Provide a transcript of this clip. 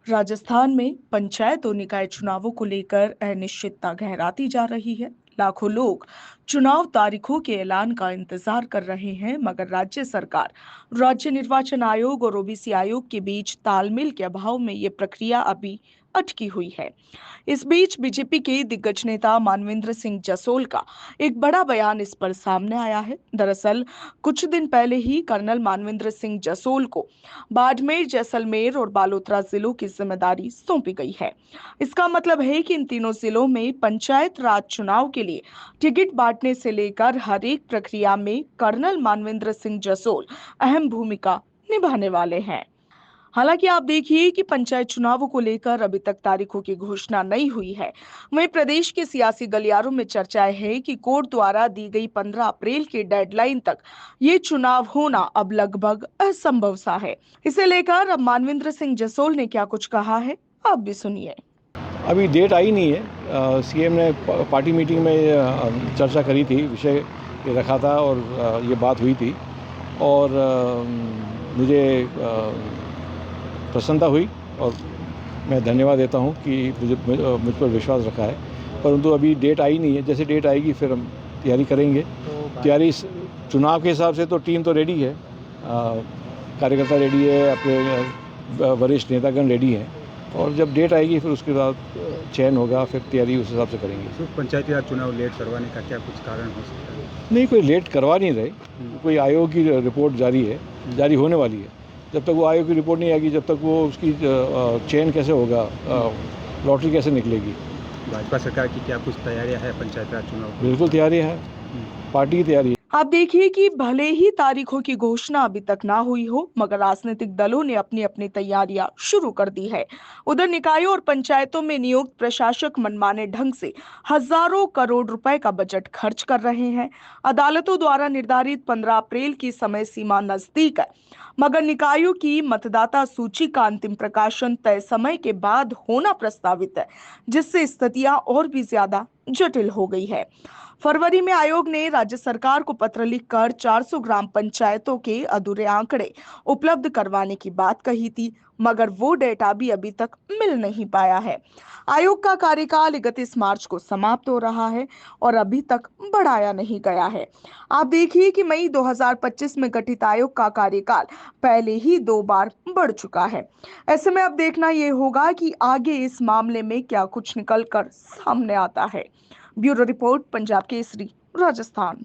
राजस्थान में पंचायत और निकाय चुनावों को लेकर अनिश्चितता गहराती जा रही है। लाखों लोग चुनाव तारीखों के ऐलान का इंतजार कर रहे हैं, मगर राज्य सरकार, राज्य निर्वाचन आयोग और ओबीसी आयोग के बीच तालमेल के अभाव में ये प्रक्रिया अभी अटकी हुई है। इस बीच बीजेपी के दिग्गज नेता मानवेंद्र सिंह जसोल का एक बड़ा बयान इस पर सामने आया है। दरअसल कुछ दिन पहले ही कर्नल मानवेंद्र सिंह जसोल को बाड़मेर, जैसलमेर और बालोतरा जिलों की जिम्मेदारी सौंपी गई है। इसका मतलब है कि इन तीनों जिलों में पंचायत राज चुनाव के लिए टिकट बांटने से लेकर हर एक प्रक्रिया में कर्नल मानवेंद्र सिंह जसोल अहम भूमिका निभाने वाले हैं। हालांकि आप देखिए कि पंचायत चुनावों को लेकर अभी तक तारीखों की घोषणा नहीं हुई है। वहीं प्रदेश के सियासी गलियारों में चर्चाएं है कि कोर्ट द्वारा दी गई 15 अप्रैल की डेडलाइन तक ये चुनाव होना अब लगभग असंभव सा है। इसे लेकर अब मानवेंद्र सिंह जसोल ने क्या कुछ कहा है, आप भी सुनिए। अभी डेट आई नहीं है। सीएम ने पार्टी मीटिंग में चर्चा करी थी, विषय रखा था और ये बात हुई थी और मुझे प्रसन्नता हुई और मैं धन्यवाद देता हूँ कि मुझ पर विश्वास रखा है। परंतु अभी डेट आई नहीं है। जैसे डेट आएगी फिर हम तैयारी करेंगे। तैयारी चुनाव के हिसाब से तो टीम तो रेडी है, कार्यकर्ता रेडी है, अपने वरिष्ठ नेतागण रेडी हैं और जब डेट आएगी फिर उसके बाद चयन होगा, फिर तैयारी उस हिसाब से करेंगे। तो पंचायती राज चुनाव लेट करवाने का क्या कुछ कारण हो सकता है? नहीं, कोई लेट करवा नहीं रहे। कोई आयोग की रिपोर्ट जारी है, जारी होने वाली है। जब तक वो आयोग की रिपोर्ट नहीं आएगी, जब तक वो उसकी चयन कैसे होगा, लॉटरी कैसे निकलेगी। भाजपा सरकार की क्या कुछ तैयारियां है पंचायत राज चुनाव की? बिल्कुल तैयारी है, पार्टी की तैयारी है। आप देखिए कि भले ही तारीखों की घोषणा अभी तक ना हुई हो, मगर राजनीतिक दलों ने अपनी अपनी तैयारियां शुरू कर दी है। उधर निकायों और पंचायतों में नियुक्त प्रशासक मनमाने ढंग से हजारों करोड़ रुपए का बजट खर्च कर रहे हैं। अदालतों द्वारा निर्धारित 15 अप्रैल की समय सीमा नजदीक है, मगर निकायों की मतदाता सूची का अंतिम प्रकाशन तय समय के बाद होना प्रस्तावित है, जिससे स्थितियां और भी ज्यादा जटिल हो गई है। फरवरी में आयोग ने राज्य सरकार को पत्र लिखकर 400 ग्राम पंचायतों के अधूरे आंकड़े उपलब्ध करवाने की बात कही थी, मगर वो डेटा भी अभी तक मिल नहीं पाया है। आयोग का कार्यकाल 31 मार्च को समाप्त हो रहा है और अभी तक बढ़ाया नहीं गया है। आप देखिए कि मई 2025 में गठित आयोग का कार्यकाल पहले ही 2 बार बढ़ चुका है। ऐसे में अब देखना यह होगा कि आगे इस मामले में क्या कुछ निकल कर सामने आता है। Bureau report, Punjab Kesari, Rajasthan.